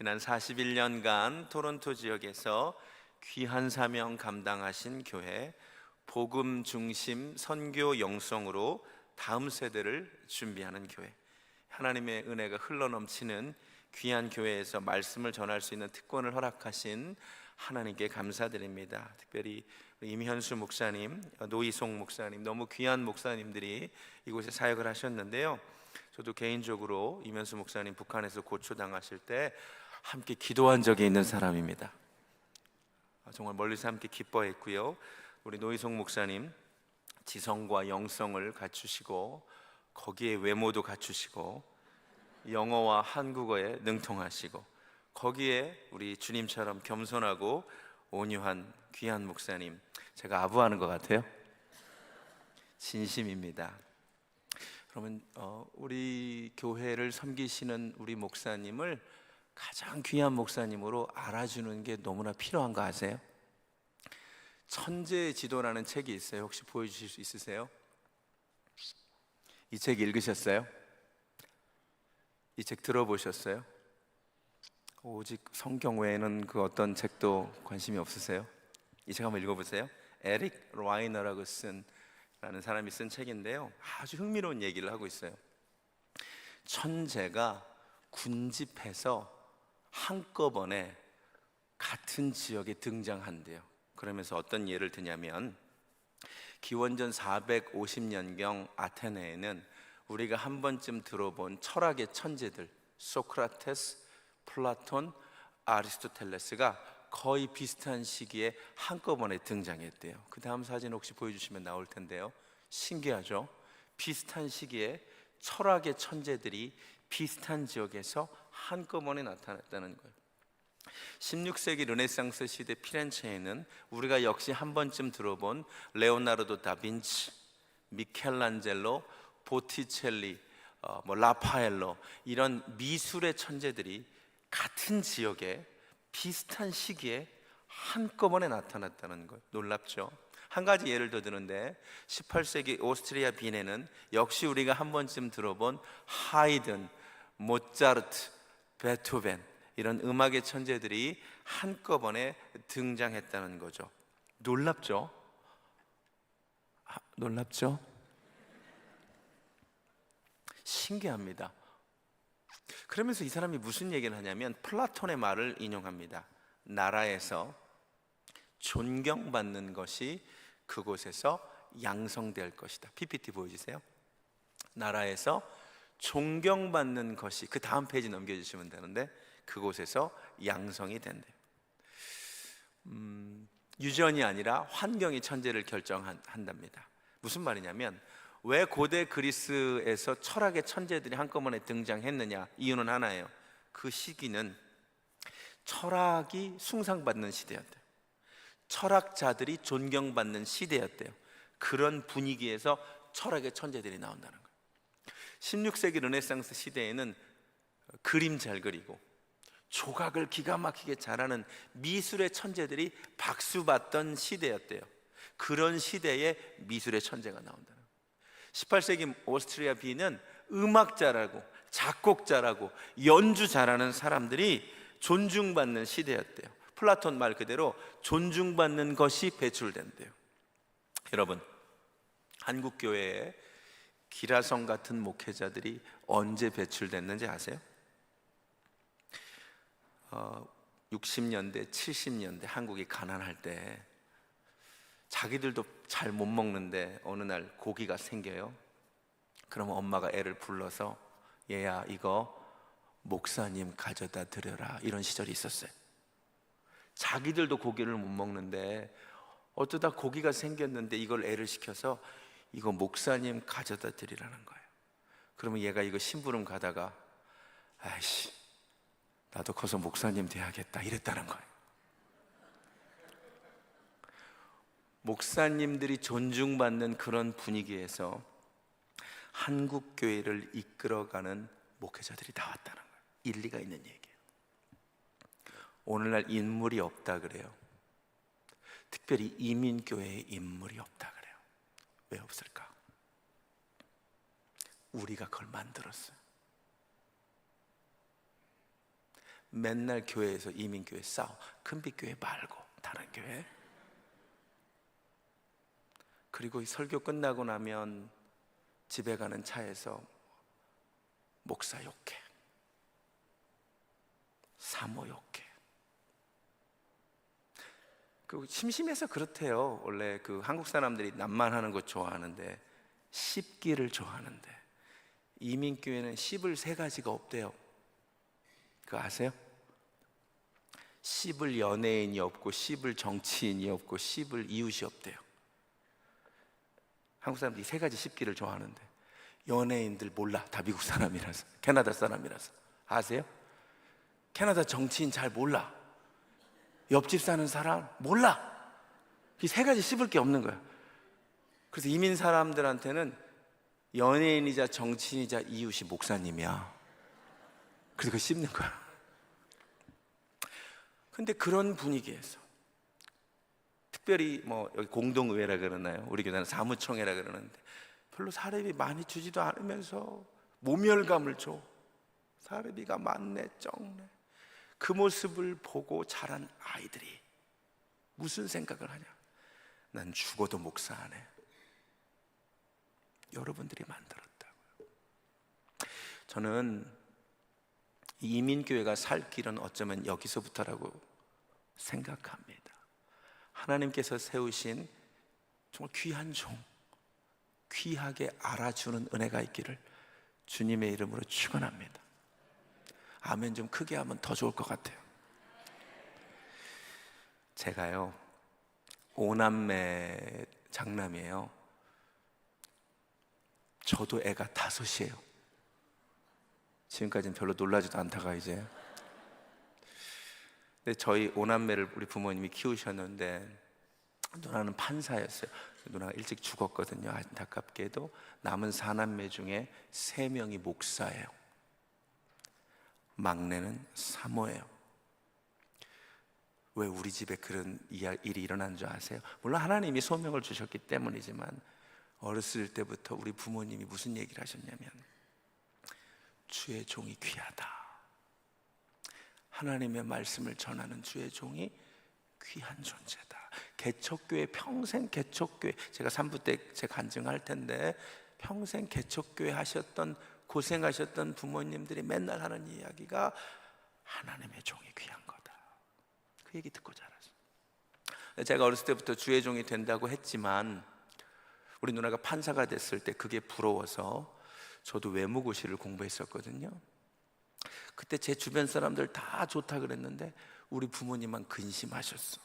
지난 41년간 토론토 지역에서 귀한 사명 감당하신 교회 복음 중심 선교 영성으로 다음 세대를 준비하는 교회, 하나님의 은혜가 흘러넘치는 귀한 교회에서 말씀을 전할 수 있는 특권을 허락하신 하나님께 감사드립니다. 특별히 임현수 목사님, 노희송 목사님, 너무 귀한 목사님들이 이곳에 사역을 하셨는데요. 저도 개인적으로 임현수 목사님 북한에서 고초당하실 때 함께 기도한 적이 있는 사람입니다. 정말 멀리서 함께 기뻐했고요. 우리 노희송 목사님 지성과 영성을 갖추시고 거기에 외모도 갖추시고 영어와 한국어에 능통하시고 거기에 우리 주님처럼 겸손하고 온유한 귀한 목사님, 제가 아부하는 것 같아요? 진심입니다. 그러면 우리 교회를 섬기시는 우리 목사님을 가장 귀한 목사님으로 알아주는 게 너무나 필요한 거 아세요? 천재의 지도라는 책이 있어요. 혹시 보여주실 수 있으세요? 이 책 읽으셨어요? 이 책 들어보셨어요? 오직 성경 외에는 그 어떤 책도 관심이 없으세요? 이 책 한번 읽어보세요. 에릭 라이너라고 라는 사람이 쓴 책인데요, 아주 흥미로운 얘기를 하고 있어요. 천재가 군집해서 한꺼번에 같은 지역에 등장한대요. 그러면서 어떤 예를 드냐면, 기원전 450년경 아테네에는 우리가 한 번쯤 들어본 철학의 천재들, 소크라테스, 플라톤, 아리스토텔레스가 거의 비슷한 시기에 한꺼번에 등장했대요. 그 다음 사진 혹시 보여주시면 나올 텐데요. 신기하죠? 비슷한 시기에 철학의 천재들이 비슷한 지역에서 한꺼번에 나타났다는 거예요. 16세기 르네상스 시대 피렌체에는 우리가 역시 한 번쯤 들어본 레오나르도 다빈치, 미켈란젤로, 보티첼리, 라파엘로, 이런 미술의 천재들이 같은 지역에 비슷한 시기에 한꺼번에 나타났다는 거예요. 놀랍죠? 한 가지 예를 더 드는데, 18세기 오스트리아 빈에는 역시 우리가 한 번쯤 들어본 하이든, 모차르트, 베토벤, 이런 음악의 천재들이 한꺼번에 등장했다는 거죠. 놀랍죠? 놀랍죠? 신기합니다. 그러면서 이 사람이 무슨 얘기를 하냐면 플라톤의 말을 인용합니다. 나라에서 존경받는 것이 그곳에서 양성될 것이다. PPT 보여주세요. 나라에서 존경받는 것이, 그 다음 페이지 넘겨주시면 되는데, 그곳에서 양성이 된대요. 유전이 아니라 환경이 천재를 결정한답니다. 무슨 말이냐면, 왜 고대 그리스에서 철학의 천재들이 한꺼번에 등장했느냐? 이유는 하나예요. 그 시기는 철학이 숭상받는 시대였대요. 철학자들이 존경받는 시대였대요. 그런 분위기에서 철학의 천재들이 나온다는 거예요. 16세기 르네상스 시대에는 그림 잘 그리고 조각을 기가 막히게 잘하는 미술의 천재들이 박수받던 시대였대요. 그런 시대에 미술의 천재가 나온다는 거예요. 18세기 오스트리아 빈은 음악 잘하고 작곡 잘하고 연주 잘하는 사람들이 존중받는 시대였대요. 플라톤 말 그대로 존중받는 것이 배출된대요. 여러분, 한국 교회에 기라성 같은 목회자들이 언제 배출됐는지 아세요? 60년대, 70년대 한국이 가난할 때 자기들도 잘 못 먹는데 어느 날 고기가 생겨요. 그러면 엄마가 애를 불러서 얘야, 이거 목사님 가져다 드려라, 이런 시절이 있었어요. 자기들도 고기를 못 먹는데 어쩌다 고기가 생겼는데 이걸 애를 시켜서 이거 목사님 가져다 드리라는 거예요. 그러면 얘가 이거 심부름 가다가 아이씨, 나도 커서 목사님 돼야겠다, 이랬다는 거예요. 목사님들이 존중받는 그런 분위기에서 한국 교회를 이끌어가는 목회자들이 나왔다는 거예요. 일리가 있는 얘기예요. 오늘날 인물이 없다 그래요. 특별히 이민교회에 인물이 없다 그래요. 왜 없을까? 우리가 그걸 만들었어요. 맨날 교회에서 이민교회 싸워. 큰빛교회 말고 다른 교회. 그리고 설교 끝나고 나면 집에 가는 차에서 목사 욕해, 사모 욕해. 그 심심해서 그렇대요. 원래 그 한국 사람들이 남만하는 거 좋아하는데, 씹기를 좋아하는데, 이민교회는 씹을 세 가지가 없대요. 그거 아세요? 씹을 연예인이 없고, 씹을 정치인이 없고, 씹을 이웃이 없대요. 한국 사람들이 세 가지 씹기를 좋아하는데, 연예인들 몰라. 다 미국 사람이라서, 캐나다 사람이라서. 아세요? 캐나다 정치인 잘 몰라. 옆집 사는 사람 몰라. 이 세 가지 씹을 게 없는 거야. 그래서 이민 사람들한테는 연예인이자 정치인이자 이웃이 목사님이야. 그래서 그거 씹는 거야. 근데 그런 분위기에서, 특별히 뭐 여기 공동의회라 그러나요? 우리 교회는 사무총회라 그러는데, 별로 사례비 많이 주지도 않으면서 모멸감을 줘. 사례비가 많네, 적네. 그 모습을 보고 자란 아이들이 무슨 생각을 하냐? 난 죽어도 목사 안 해. 여러분들이 만들었다고요. 저는 이민교회가 살 길은 어쩌면 여기서부터라고 생각합니다. 하나님께서 세우신 정말 귀한 종, 귀하게 알아주는 은혜가 있기를 주님의 이름으로 축원합니다. 아멘 좀 크게 하면 더 좋을 것 같아요. 제가요, 5남매 장남이에요. 저도 애가 5이에요. 지금까지는 별로 놀라지도 않다가 이제. 근데 저희 5남매를 우리 부모님이 키우셨는데, 누나는 판사였어요. 누나가 일찍 죽었거든요. 안타깝게도 남은 4남매 중에 3명이 목사예요. 막내는 사모예요. 왜 우리 집에 그런 일이 일어난 줄 아세요? 물론 하나님이 소명을 주셨기 때문이지만, 어렸을 때부터 우리 부모님이 무슨 얘기를 하셨냐면, 주의 종이 귀하다. 하나님의 말씀을 전하는 주의 종이 귀한 존재다. 개척교회, 평생 개척교회, 제가 3부 때 제가 간증할 텐데, 평생 개척교회 하셨던, 고생하셨던 부모님들이 맨날 하는 이야기가 하나님의 종이 귀한 거다. 그 얘기 듣고 자랐어요. 제가 어렸을 때부터 주의 종이 된다고 했지만, 우리 누나가 판사가 됐을 때 그게 부러워서 저도 외무고시를 공부했었거든요. 그때 제 주변 사람들 다 좋다 그랬는데 우리 부모님만 근심하셨어.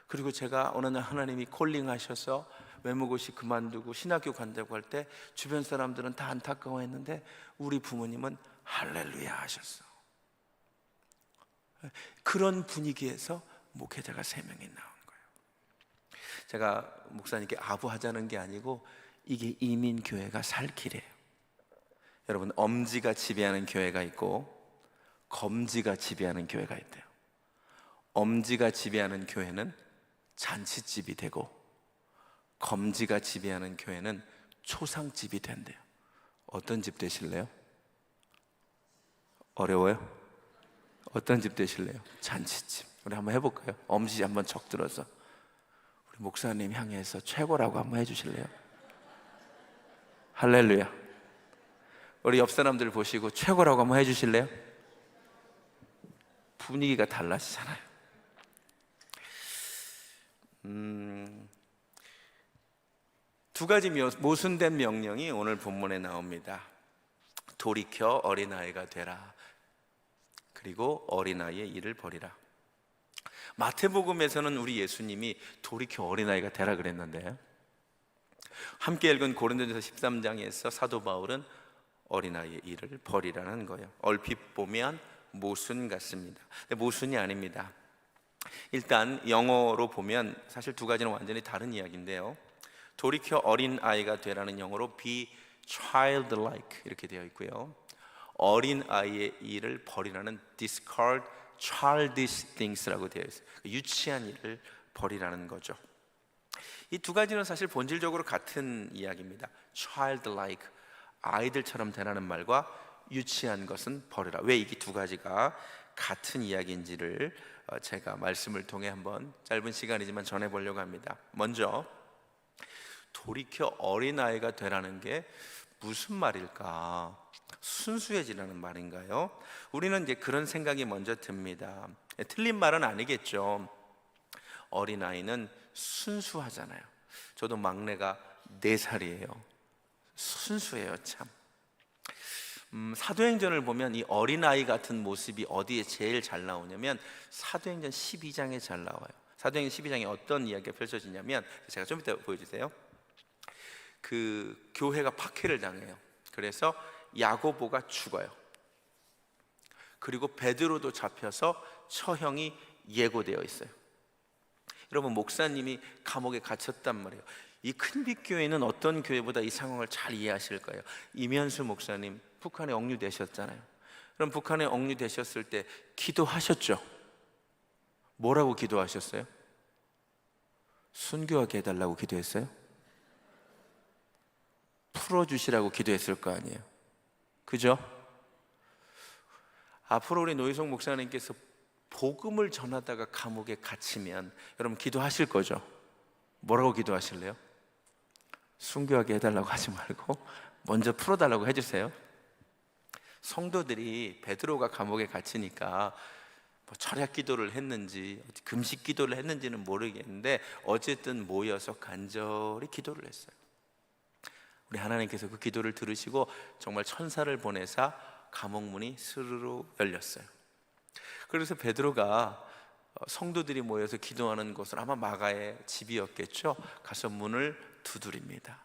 그리고 제가 어느 날 하나님이 콜링하셔서 외무고시 그만두고 신학교 간다고 할 때 주변 사람들은 다 안타까워했는데 우리 부모님은 할렐루야 하셨어. 그런 분위기에서 목회자가 3명이 나온 거예요. 제가 목사님께 아부하자는 게 아니고, 이게 이민교회가 살 길이에요. 여러분, 엄지가 지배하는 교회가 있고 검지가 지배하는 교회가 있대요. 엄지가 지배하는 교회는 잔치집이 되고, 검지가 지배하는 교회는 초상집이 된대요. 어떤 집 되실래요? 어려워요? 어떤 집 되실래요? 잔치집. 우리 한번 해볼까요? 엄지 한번 척 들어서 우리 목사님 향해서 최고라고 한번 해주실래요? 할렐루야. 우리 옆 사람들 보시고 최고라고 한번 해주실래요? 분위기가 달라지잖아요. 두 가지 모순된 명령이 오늘 본문에 나옵니다. 돌이켜 어린아이가 되라, 그리고 어린아이의 일을 버리라. 마태복음에서는 우리 예수님이 돌이켜 어린아이가 되라 그랬는데, 함께 읽은 고린도전서 13장에서 사도 바울은 어린아이의 일을 버리라는 거예요. 얼핏 보면 모순 같습니다. 근데 모순이 아닙니다. 일단 영어로 보면 사실 두 가지는 완전히 다른 이야기인데요, 돌이켜 어린아이가 되라는 영어로 be childlike 이렇게 되어 있고요, 어린아이의 일을 버리라는 discard childish things라고 되어 있어요. 유치한 일을 버리라는 거죠. 이 두 가지는 사실 본질적으로 같은 이야기입니다. childlike, 아이들처럼 되라는 말과 유치한 것은 버려라. 왜 이게 두 가지가 같은 이야기인지를 제가 말씀을 통해 한번 짧은 시간이지만 전해보려고 합니다. 먼저 돌이켜 어린아이가 되라는 게 무슨 말일까? 순수해지라는 말인가요? 우리는 이제 그런 생각이 먼저 듭니다. 틀린 말은 아니겠죠. 어린아이는 순수하잖아요. 저도 막내가 4살이에요. 순수해요, 참. 사도행전을 보면 이 어린아이 같은 모습이 어디에 제일 잘 나오냐면 사도행전 12장에 잘 나와요. 사도행전 12장에 어떤 이야기가 펼쳐지냐면, 제가 좀 이따 보여주세요. 그 교회가 박해를 당해요. 그래서 야고보가 죽어요. 그리고 베드로도 잡혀서 처형이 예고되어 있어요. 여러분, 목사님이 감옥에 갇혔단 말이에요. 이 큰빛 교회는 어떤 교회보다 이 상황을 잘 이해하실 거예요. 이면수 목사님 북한에 억류되셨잖아요. 그럼 북한에 억류되셨을 때 기도하셨죠? 뭐라고 기도하셨어요? 순교하게 해달라고 기도했어요? 풀어주시라고 기도했을 거 아니에요. 그죠? 앞으로 우리 노희성 목사님께서 복음을 전하다가 감옥에 갇히면 여러분 기도하실 거죠? 뭐라고 기도하실래요? 순교하게 해달라고 하지 말고 먼저 풀어달라고 해주세요. 성도들이 베드로가 감옥에 갇히니까 뭐 철야 기도를 했는지 금식 기도를 했는지는 모르겠는데 어쨌든 모여서 간절히 기도를 했어요. 우리 하나님께서 그 기도를 들으시고 정말 천사를 보내사 감옥문이 스르르 열렸어요. 그래서 베드로가 성도들이 모여서 기도하는 곳은 아마 마가의 집이었겠죠. 가서 문을 두드립니다.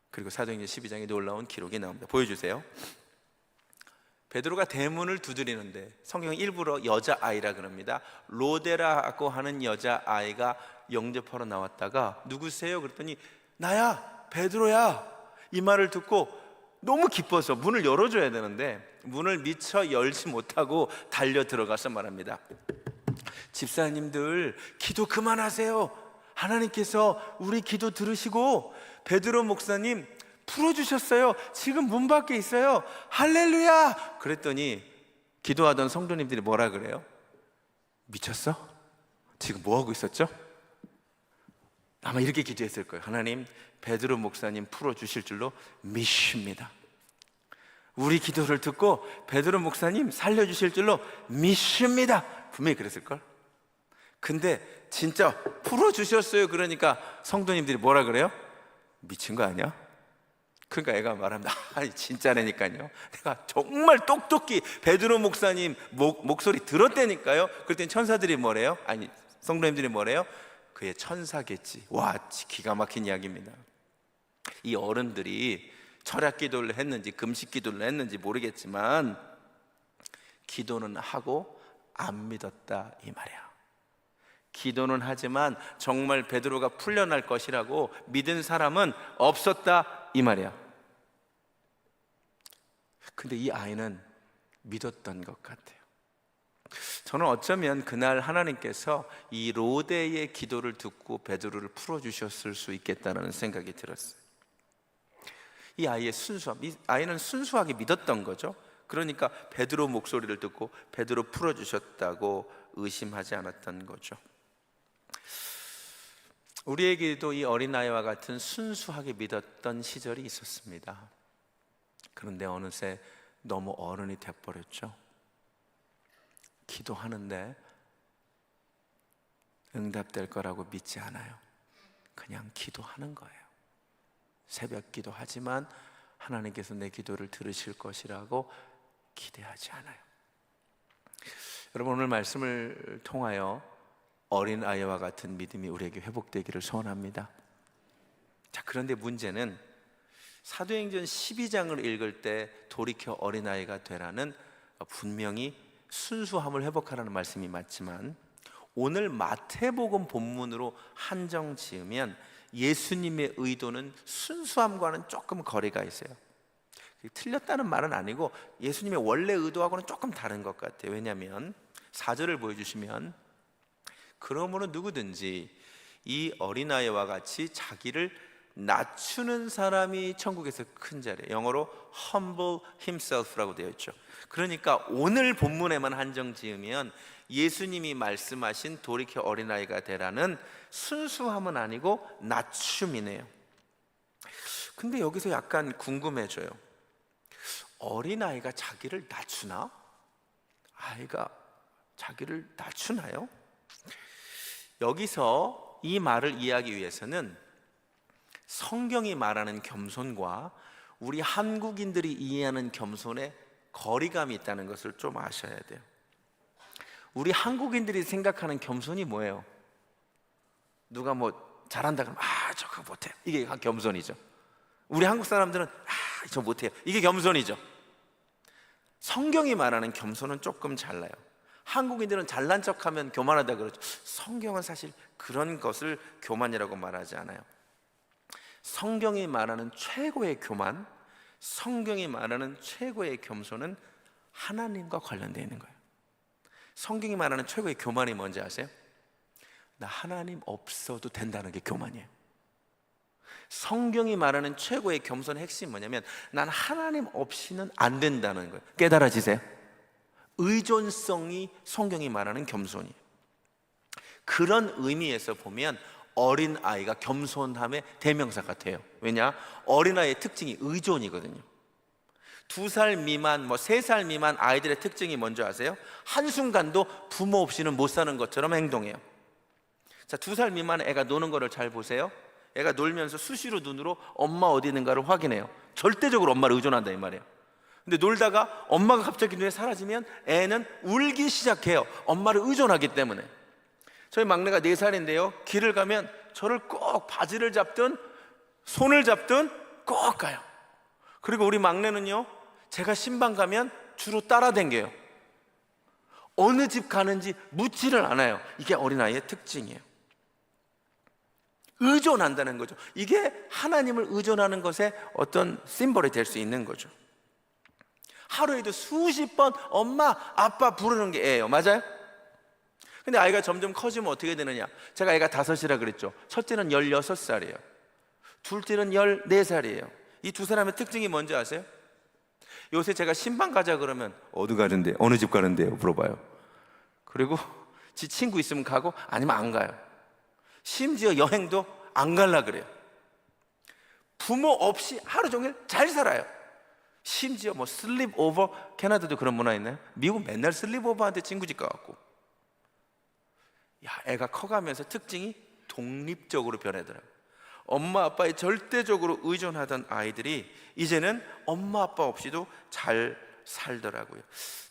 그리고 사도행전 12장에 놀라운 기록이 나옵니다. 보여주세요. 베드로가 대문을 두드리는데 성경은 일부러 여자아이라 그럽니다. 로데라고 하는 여자아이가 영접하러 나왔다가 누구세요? 그랬더니 나야, 베드로야. 이 말을 듣고 너무 기뻐서 문을 열어줘야 되는데 문을 미처 열지 못하고 달려 들어가서 말합니다. 집사님들 기도 그만하세요. 하나님께서 우리 기도 들으시고 베드로 목사님 풀어주셨어요. 지금 문 밖에 있어요. 할렐루야. 그랬더니 기도하던 성도님들이 뭐라 그래요? 미쳤어? 지금 뭐하고 있었죠? 아마 이렇게 기도했을 거예요. 하나님, 베드로 목사님 풀어주실 줄로 믿습니다. 우리 기도를 듣고 베드로 목사님 살려주실 줄로 믿습니다. 분명히 그랬을걸? 근데 진짜 풀어주셨어요. 그러니까 성도님들이 뭐라 그래요? 미친 거 아니야? 그러니까 애가 말합니다. 아니 진짜라니까요. 내가 정말 똑똑히 베드로 목사님 목소리 들었다니까요. 그랬더니 천사들이 뭐래요? 아니 성도님들이 뭐래요? 그의 천사겠지. 와, 기가 막힌 이야기입니다. 이 어른들이 철학 기도를 했는지 금식 기도를 했는지 모르겠지만 기도는 하고 안 믿었다 이 말이야. 기도는 하지만 정말 베드로가 풀려날 것이라고 믿은 사람은 없었다 이 말이야. 근데 이 아이는 믿었던 것 같아요. 저는 어쩌면 그날 하나님께서 이 로데의 기도를 듣고 베드로를 풀어주셨을 수 있겠다는 생각이 들었어요. 이 아이의 순수함, 이 아이는 순수하게 믿었던 거죠. 그러니까 베드로 목소리를 듣고 베드로 풀어주셨다고 의심하지 않았던 거죠. 우리에게도 이 어린아이와 같은 순수하게 믿었던 시절이 있었습니다. 그런데 어느새 너무 어른이 돼버렸죠. 기도하는데 응답될 거라고 믿지 않아요. 그냥 기도하는 거예요. 새벽 기도하지만 하나님께서 내 기도를 들으실 것이라고 기대하지 않아요. 여러분, 오늘 말씀을 통하여 어린아이와 같은 믿음이 우리에게 회복되기를 소원합니다. 자, 그런데 문제는 사도행전 12장을 읽을 때 돌이켜 어린아이가 되라는 분명히 순수함을 회복하라는 말씀이 맞지만 오늘 마태복음 본문으로 한정 지으면 예수님의 의도는 순수함과는 조금 거리가 있어요. 틀렸다는 말은 아니고 예수님의 원래 의도하고는 조금 다른 것 같아요. 왜냐하면 4절을 보여주시면 그러므로 누구든지 이 어린아이와 같이 자기를 낮추는 사람이 천국에서 큰 자리예요. 영어로 humble himself라고 되어 있죠. 그러니까 오늘 본문에만 한정 지으면 예수님이 말씀하신 돌이켜 어린아이가 되라는 순수함은 아니고 낮춤이네요. 근데 여기서 약간 궁금해져요. 어린아이가 자기를 낮추나? 아이가 자기를 낮추나요? 여기서 이 말을 이해하기 위해서는 성경이 말하는 겸손과 우리 한국인들이 이해하는 겸손에 거리감이 있다는 것을 좀 아셔야 돼요. 우리 한국인들이 생각하는 겸손이 뭐예요? 누가 뭐 잘한다 그러면 저 그거 못해요. 이게 겸손이죠. 우리 한국 사람들은 저 못해요. 이게 겸손이죠. 성경이 말하는 겸손은 조금 달라요. 한국인들은 잘난 척하면 교만하다 그러죠. 성경은 사실 그런 것을 교만이라고 말하지 않아요. 성경이 말하는 최고의 교만, 성경이 말하는 최고의 겸손은 하나님과 관련되어 있는 거예요. 성경이 말하는 최고의 교만이 뭔지 아세요? 나 하나님 없어도 된다는 게 교만이에요. 성경이 말하는 최고의 겸손의 핵심이 뭐냐면 난 하나님 없이는 안 된다는 거예요. 깨달아지세요? 의존성이 성경이 말하는 겸손이에요. 그런 의미에서 보면 어린아이가 겸손함의 대명사 같아요. 왜냐? 어린아이의 특징이 의존이거든요. 2살 미만, 3살 미만 아이들의 특징이 뭔지 아세요? 한순간도 부모 없이는 못 사는 것처럼 행동해요. 자, 2살 미만 애가 노는 거를 잘 보세요. 애가 놀면서 수시로 눈으로 엄마 어디 있는가를 확인해요. 절대적으로 엄마를 의존한다 이 말이에요. 근데 놀다가 엄마가 갑자기 눈에 사라지면 애는 울기 시작해요. 엄마를 의존하기 때문에. 저희 막내가 4살인데요 길을 가면 저를 꼭 바지를 잡든 손을 잡든 꼭 가요. 그리고 우리 막내는요 제가 신방 가면 주로 따라다녀요. 어느 집 가는지 묻지를 않아요. 이게 어린아이의 특징이에요. 의존한다는 거죠. 이게 하나님을 의존하는 것의 어떤 심볼이 될 수 있는 거죠. 하루에도 수십 번 엄마 아빠 부르는 게 애예요. 맞아요? 근데 아이가 점점 커지면 어떻게 되느냐? 제가 애가 5이라 그랬죠. 첫째는 16살이에요 둘째는 14살이에요 이 2사람의 특징이 뭔지 아세요? 요새 제가 신방 가자 그러면 어디 가는데? 어느 집 가는데요? 물어봐요. 그리고 지 친구 있으면 가고 아니면 안 가요. 심지어 여행도 안 갈라 그래요. 부모 없이 하루 종일 잘 살아요. 심지어 슬립 오버, 캐나다도 그런 문화 있나요? 미국 맨날 슬립 오버한테 친구 집 가갖고. 애가 커가면서 특징이 독립적으로 변하더라고요. 엄마 아빠에 절대적으로 의존하던 아이들이 이제는 엄마 아빠 없이도 잘 살더라고요.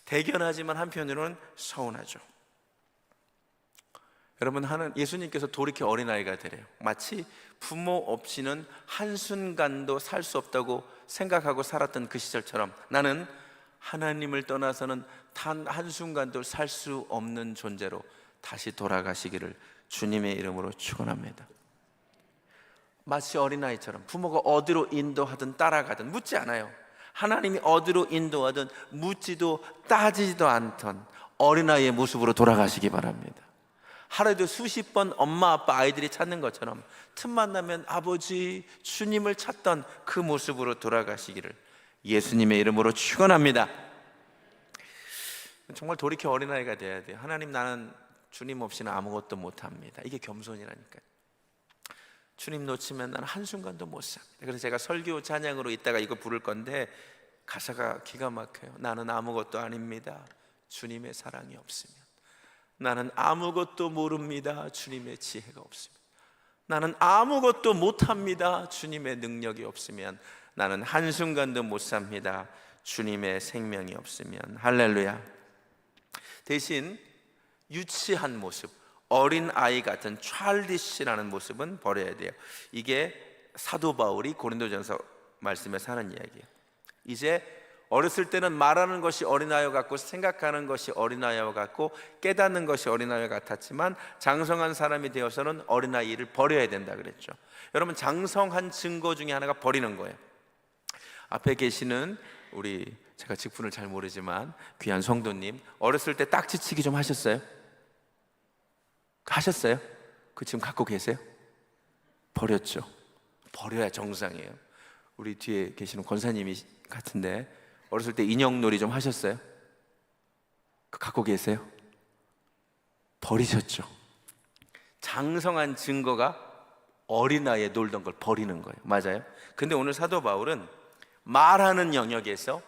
대견하지만 한편으로는 서운하죠. 여러분, 예수님께서 돌이켜 어린아이가 되래요. 마치 부모 없이는 한순간도 살 수 없다고 생각하고 살았던 그 시절처럼 나는 하나님을 떠나서는 단 한순간도 살 수 없는 존재로 다시 돌아가시기를 주님의 이름으로 축원합니다. 마치 어린아이처럼 부모가 어디로 인도하든 따라가든 묻지 않아요. 하나님이 어디로 인도하든 묻지도 따지지도 않던 어린아이의 모습으로 돌아가시기 바랍니다. 하루에도 수십 번 엄마 아빠 아이들이 찾는 것처럼 틈만 나면 아버지 주님을 찾던 그 모습으로 돌아가시기를 예수님의 이름으로 축원합니다. 정말 돌이켜 어린아이가 돼야 돼요. 하나님, 나는 주님 없이는 아무것도 못합니다. 이게 겸손이라니까요. 주님 놓치면 나는 한순간도 못 삽니다. 그래서 제가 설교 찬양으로 이따가 이거 부를 건데 가사가 기가 막혀요. 나는 아무것도 아닙니다. 주님의 사랑이 없으면. 나는 아무것도 모릅니다. 주님의 지혜가 없으면. 나는 아무것도 못합니다. 주님의 능력이 없으면. 나는 한순간도 못 삽니다. 주님의 생명이 없으면. 할렐루야. 대신 유치한 모습, 어린아이 같은 찰디시라는 모습은 버려야 돼요. 이게 사도 바울이 고린도전서 말씀에서 하는 이야기예요. 이제 어렸을 때는 말하는 것이 어린아이와 같고 생각하는 것이 어린아이와 같고 깨닫는 것이 어린아이와 같았지만 장성한 사람이 되어서는 어린아이를 버려야 된다 그랬죠. 여러분, 장성한 증거 중에 하나가 버리는 거예요. 앞에 계시는 우리, 제가 직분을 잘 모르지만 귀한 성도님, 어렸을 때 딱지치기 좀 하셨어요? 하셨어요? 그 지금 갖고 계세요? 버렸죠. 버려야 정상이에요. 우리 뒤에 계시는 권사님이 같은데 어렸을 때 인형놀이 좀 하셨어요? 갖고 계세요? 버리셨죠. 장성한 증거가 어린아이에 놀던 걸 버리는 거예요. 맞아요? 근데 오늘 사도 바울은 말하는 영역에서,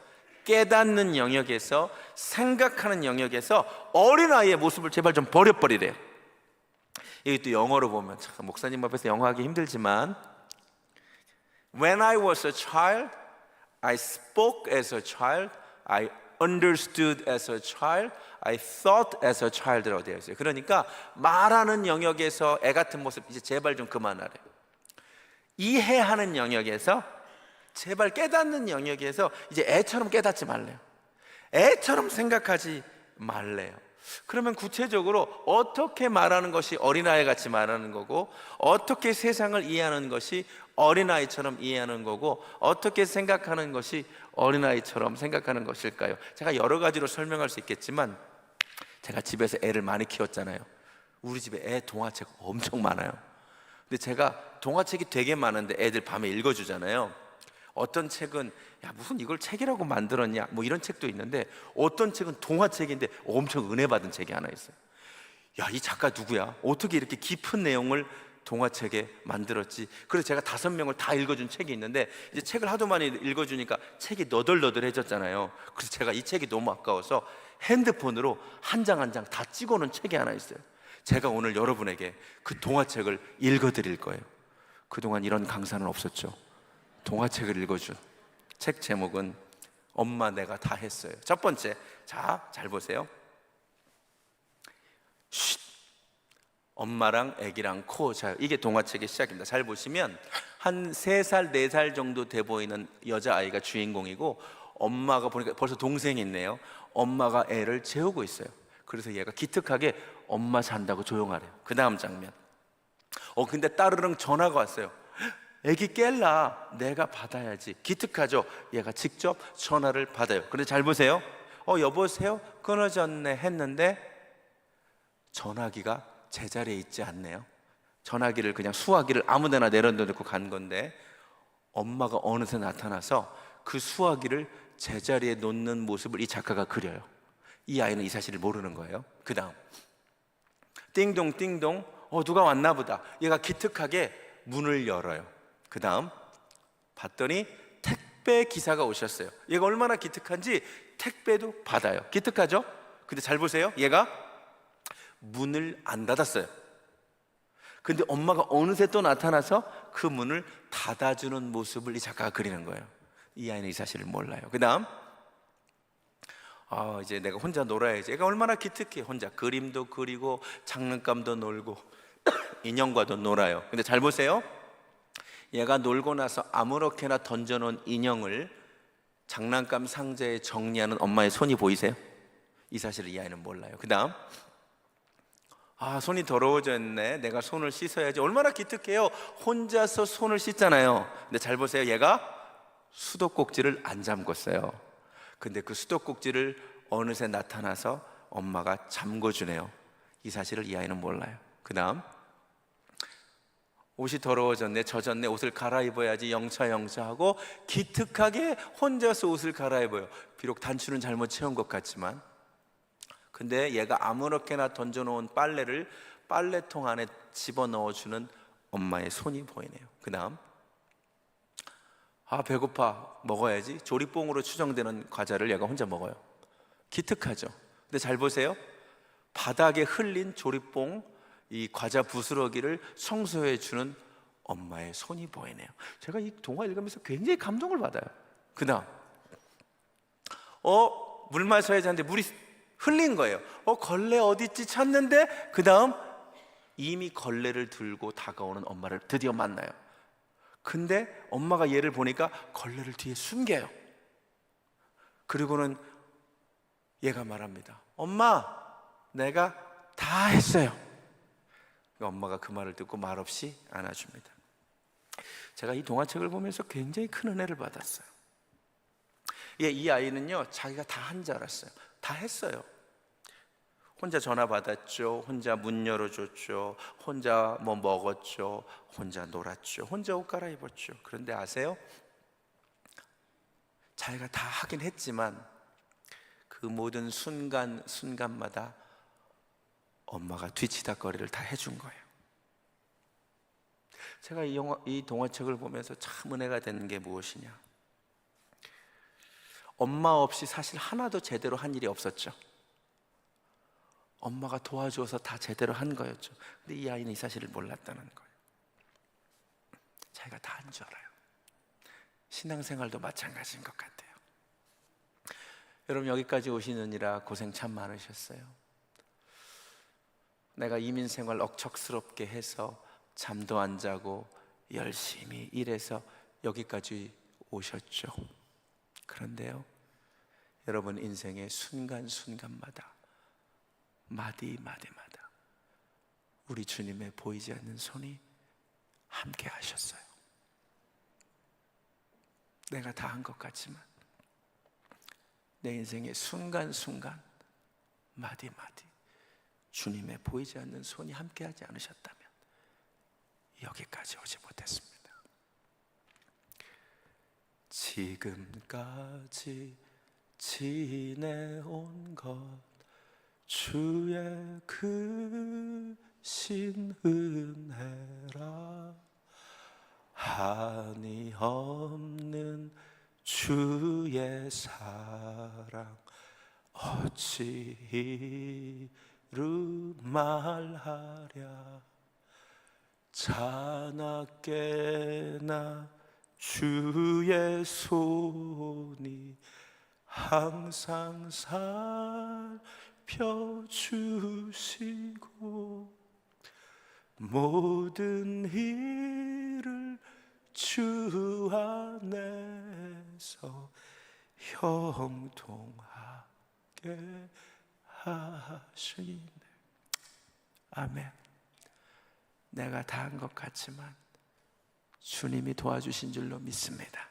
깨닫는 영역에서, 생각하는 영역에서 어린아이의 모습을 제발 좀 버려버리래요. 이게 또 영어로 보면 참 목사님 앞에서 영어 하기 힘들지만, When I was a child, I spoke as a child, I understood as a child, I thought as a child라고 되어 있어요. 그러니까 말하는 영역에서 애 같은 모습 이제 제발 좀 그만하래요. 이해하는 영역에서, 제발 깨닫는 영역에서 이제 애처럼 깨닫지 말래요. 애처럼 생각하지 말래요. 그러면 구체적으로 어떻게 말하는 것이 어린아이 같이 말하는 거고, 어떻게 세상을 이해하는 것이 어린아이처럼 이해하는 거고, 어떻게 생각하는 것이 어린아이처럼 생각하는 것일까요? 제가 여러 가지로 설명할 수 있겠지만, 제가 집에서 애를 많이 키웠잖아요. 우리 집에 애 동화책 엄청 많아요. 근데 제가 동화책이 되게 많은데 애들 밤에 읽어주잖아요. 어떤 책은 야 무슨 이걸 책이라고 만들었냐 뭐 이런 책도 있는데, 어떤 책은 동화책인데 엄청 은혜 받은 책이 하나 있어요. 야 이 작가 누구야? 어떻게 이렇게 깊은 내용을 동화책에 만들었지? 그래서 제가 5명을 다 읽어준 책이 있는데, 이제 책을 하도 많이 읽어주니까 책이 너덜너덜해졌잖아요. 그래서 제가 이 책이 너무 아까워서 핸드폰으로 한 장 한 장 다 찍어놓은 책이 하나 있어요. 제가 오늘 여러분에게 그 동화책을 읽어드릴 거예요. 그동안 이런 강사는 없었죠. 동화책을 읽어준 책 제목은 엄마 내가 다 했어요. 첫 번째, 자, 잘 보세요. 쉿. 엄마랑 애기랑 코. 자, 이게 동화책의 시작입니다. 잘 보시면 한 3살, 4살 정도 돼 보이는 여자아이가 주인공이고, 엄마가 보니까 벌써 동생이 있네요. 엄마가 애를 재우고 있어요. 그래서 얘가 기특하게 엄마 잔다고 조용하래요. 그 다음 장면. 근데 따르릉 전화가 왔어요. 애기 깰라, 내가 받아야지. 기특하죠. 얘가 직접 전화를 받아요. 근데 잘 보세요. 여보세요? 끊어졌네 했는데 전화기가 제자리에 있지 않네요. 전화기를 그냥 수화기를 아무 데나 내려놓고 간 건데, 엄마가 어느새 나타나서 그 수화기를 제자리에 놓는 모습을 이 작가가 그려요. 이 아이는 이 사실을 모르는 거예요. 그 다음 띵동 띵동, 누가 왔나 보다. 얘가 기특하게 문을 열어요. 그 다음 봤더니 택배 기사가 오셨어요. 얘가 얼마나 기특한지 택배도 받아요. 기특하죠? 근데 잘 보세요. 얘가 문을 안 닫았어요. 근데 엄마가 어느새 또 나타나서 그 문을 닫아주는 모습을 이 작가가 그리는 거예요. 이 아이는 이 사실을 몰라요. 그 다음 이제 내가 혼자 놀아야지. 얘가 얼마나 기특해. 혼자 그림도 그리고 장난감도 놀고 인형과도 놀아요. 근데 잘 보세요. 얘가 놀고 나서 아무렇게나 던져놓은 인형을 장난감 상자에 정리하는 엄마의 손이 보이세요? 이 사실을 이 아이는 몰라요. 그 다음 손이 더러워졌네, 내가 손을 씻어야지. 얼마나 기특해요. 혼자서 손을 씻잖아요. 근데 잘 보세요. 얘가 수도꼭지를 안 잠궜어요. 근데 그 수도꼭지를 어느새 나타나서 엄마가 잠궈주네요. 이 사실을 이 아이는 몰라요. 그 다음 옷이 더러워졌네, 젖었네, 옷을 갈아입어야지. 영차 하고 기특하게 혼자서 옷을 갈아입어요. 비록 단추는 잘못 채운 것 같지만. 근데 얘가 아무렇게나 던져놓은 빨래를 빨래통 안에 집어넣어주는 엄마의 손이 보이네요. 그 다음 배고파, 먹어야지. 조리뽕으로 추정되는 과자를 얘가 혼자 먹어요. 기특하죠. 근데 잘 보세요. 바닥에 흘린 조리뽕, 이 과자 부스러기를 청소해주는 엄마의 손이 보이네요. 제가 이 동화 읽으면서 굉장히 감동을 받아요. 그 다음 물 마셔야지 하는데 물이 흘린 거예요. 걸레 어딨지 찾는데, 그 다음 이미 걸레를 들고 다가오는 엄마를 드디어 만나요. 근데 엄마가 얘를 보니까 걸레를 뒤에 숨겨요. 그리고는 얘가 말합니다. 엄마, 내가 다 했어요. 엄마가 그 말을 듣고 말없이 안아줍니다. 제가 이 동화책을 보면서 굉장히 큰 은혜를 받았어요. 이 아이는요, 자기가 다 한 줄 알았어요. 다 했어요. 혼자 전화 받았죠. 혼자 문 열어줬죠. 혼자 뭐 먹었죠. 혼자 놀았죠. 혼자 옷 갈아입었죠. 그런데 아세요? 자기가 다 하긴 했지만 그 모든 순간마다 엄마가 뒤치다거리를 다 해준 거예요. 제가 이 동화책을 보면서 참 은혜가 되는 게 무엇이냐, 엄마 없이 사실 하나도 제대로 한 일이 없었죠. 엄마가 도와줘서 다 제대로 한 거였죠. 근데 이 아이는 이 사실을 몰랐다는 거예요. 자기가 다 한 줄 알아요. 신앙생활도 마찬가지인 것 같아요. 여러분, 여기까지 오시느니라 고생 참 많으셨어요. 내가 이민생활 억척스럽게 해서 잠도 안 자고 열심히 일해서 여기까지 오셨죠. 그런데요, 여러분 인생의 순간순간마다 마디마디마다 우리 주님의 보이지 않는 손이 함께 하셨어요. 내가 다 한 것 같지만 내 인생의 순간순간 마디마디 주님의 보이지 않는 손이 함께하지 않으셨다면 여기까지 오지 못했습니다. 지금까지 지내온 것 주의 크신 은혜라, 한이 없는 주의 사랑 어찌 이루 말하랴, 자나깨나 주의 손이 항상 살펴주시고 모든 일을 주 안에서 형통하게 하시네. 아멘. 내가 다 한 것 같지만 주님이 도와주신 줄로 믿습니다.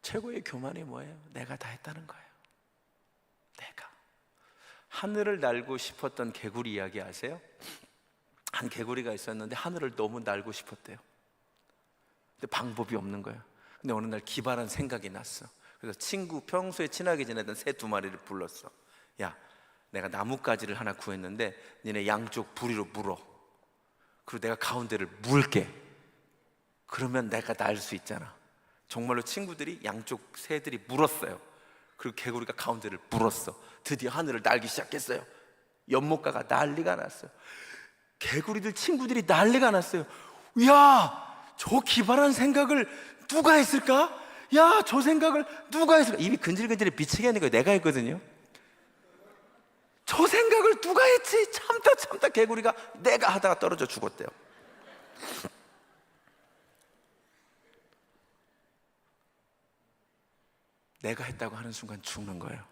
최고의 교만이 뭐예요? 내가 다 했다는 거예요. 내가. 하늘을 날고 싶었던 개구리 이야기 아세요? 한 개구리가 있었는데 하늘을 너무 날고 싶었대요. 근데 방법이 없는 거예요. 근데 어느 날 기발한 생각이 났어. 그래서 평소에 친하게 지내던 새 2마리를 불렀어. 야, 내가 나뭇가지를 하나 구했는데 니네 양쪽 부리로 물어. 그리고 내가 가운데를 물게. 그러면 내가 날 수 있잖아. 정말로 친구들이 양쪽 새들이 물었어요. 그리고 개구리가 가운데를 물었어. 드디어 하늘을 날기 시작했어요. 연못가가 난리가 났어요. 개구리들 친구들이 난리가 났어요. 야, 저 기발한 생각을 누가 했을까? 야, 저 생각을 누가 했을까? 입이 근질근질해 미치게 하는 거예요. 내가 했거든요. 저 생각을 누가 했지? 참다 개구리가 내가 하다가 떨어져 죽었대요. 내가 했다고 하는 순간 죽는 거예요.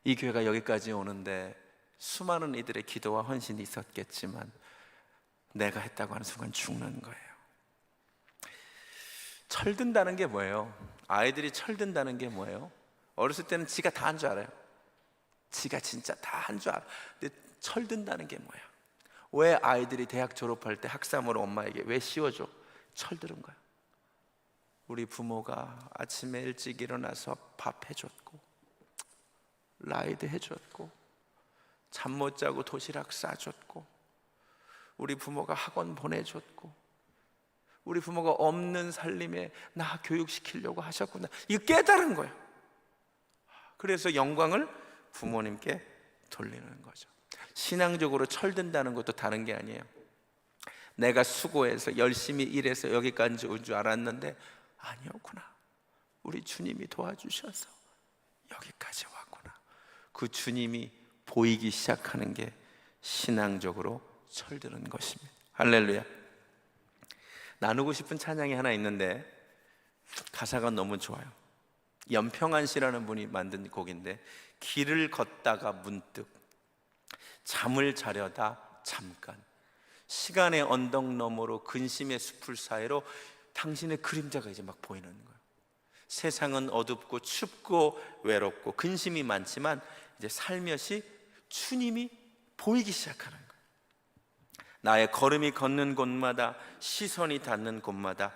이 교회가 여기까지 오는데 수많은 이들의 기도와 헌신이 있었겠지만 내가 했다고 하는 순간 죽는 거예요. 철든다는 게 뭐예요? 아이들이 철든다는 게 뭐예요? 어렸을 때는 지가 다 한 줄 알아요. 지가 진짜 다 한 줄 알아. 근데 철든다는 게 뭐야? 왜 아이들이 대학 졸업할 때 학사모를 엄마에게 왜 씌워줘? 철드는 거야. 우리 부모가 아침에 일찍 일어나서 밥 해줬고 라이드 해줬고 잠 못 자고 도시락 싸줬고 우리 부모가 학원 보내줬고 우리 부모가 없는 살림에 나 교육시키려고 하셨구나. 이거 깨달은 거예요. 그래서 영광을 부모님께 돌리는 거죠. 신앙적으로 철든다는 것도 다른 게 아니에요. 내가 수고해서 열심히 일해서 여기까지 온 줄 알았는데 아니었구나. 우리 주님이 도와주셔서 여기까지 왔구나. 그 주님이 보이기 시작하는 게 신앙적으로 철드는 것입니다. 할렐루야. 나누고 싶은 찬양이 하나 있는데 가사가 너무 좋아요. 연평안 씨라는 분이 만든 곡인데, 길을 걷다가 문득 잠을 자려다 잠깐 시간의 언덕 너머로 근심의 숲을 사이로 당신의 그림자가 이제 막 보이는 거예요. 세상은 어둡고 춥고 외롭고 근심이 많지만 이제 살며시 주님이 보이기 시작하는 거예요. 나의 걸음이 걷는 곳마다, 시선이 닿는 곳마다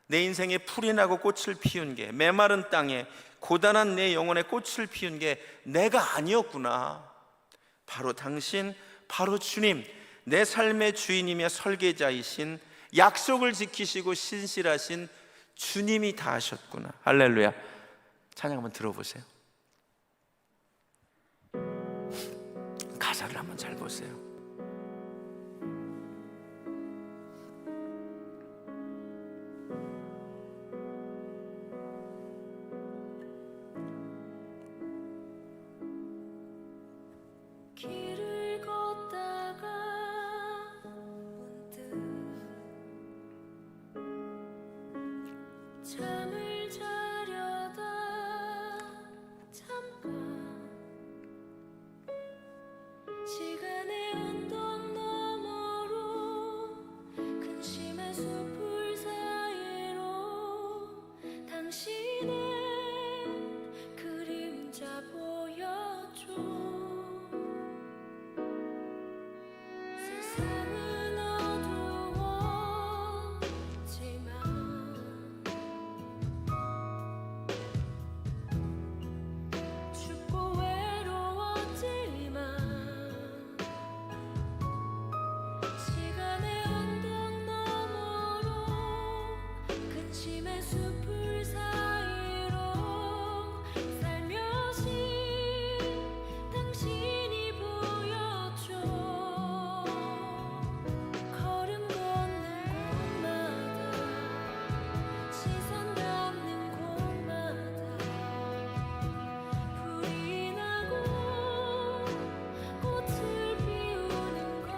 내 인생에 풀이 나고 꽃을 피운 게, 메마른 땅에 고단한 내 영혼에 꽃을 피운 게 내가 아니었구나. 바로 당신, 바로 주님, 내 삶의 주인이며 설계자이신, 약속을 지키시고 신실하신 주님이 다 하셨구나. 할렐루야. 찬양 한번 들어보세요. 가사를 한번 잘 보세요. 길을 걷다가 문득 잠을 자려다 잠깐 시간의 언덕 너머로 근심의 숲을 사이로 당신의 그림자 보여줘. 세상은 어두웠지만 춥고 외로웠지만 시간의 언덕 너머로 근심의 숲을 사이로 살며시 당신이 보여줘. 걸음 걷는 곳마다 시선 닿는 곳마다 불이 나고 꽃을 피우는 것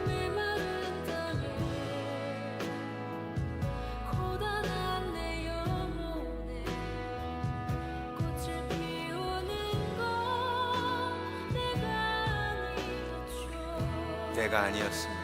메마른 땅에 고단한 내 영혼에 꽃을 피우는 것 내가 아니었습니다.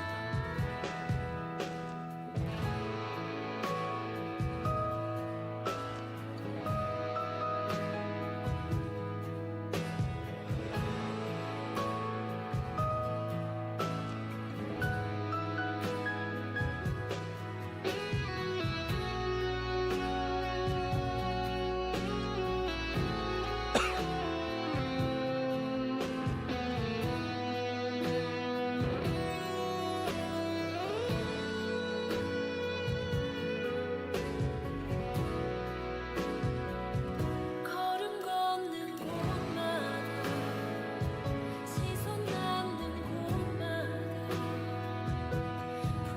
걸음 걷는 곳마다 시선 닿는 곳마다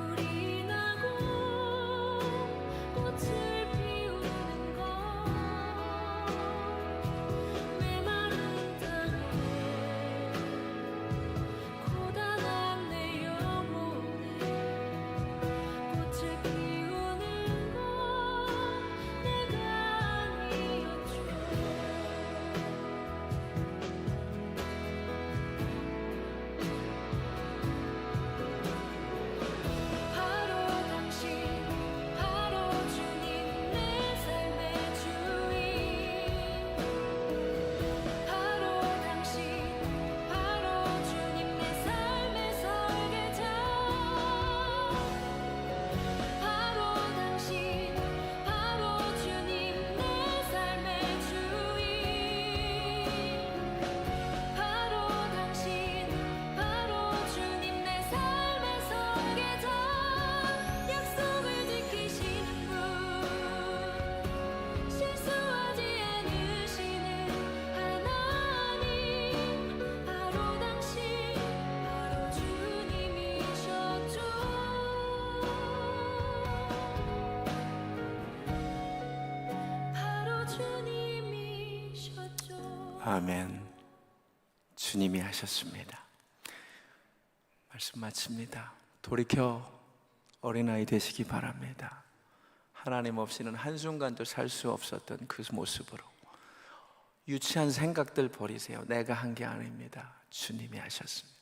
불이 나고 꽃을 피우는 것 메마른 땅에 고단한 내 영혼에 꽃을 피우는 것 내가 아니었죠. 바로 당신, 바로 주님 내 삶의 주인. 바로 당신, 바로 주님 내 삶의 설계자. 바로 당신, 바로 주님 내 삶의 주인. 바로 당신, 바로 주님 내 삶의 설계자. 약속을 지키시는 분, 실수하지 않으시는 하나님. 바로 당신, 바로 주님이셨죠. 바로 주님이셨죠. 아멘. 주님이 하셨습니다. 말씀 마칩니다. 돌이켜 어린아이 되시기 바랍니다. 하나님 없이는 한순간도 살 수 없었던 그 모습으로 유치한 생각들 버리세요. 내가 한 게 아닙니다. 주님이 하셨습니다.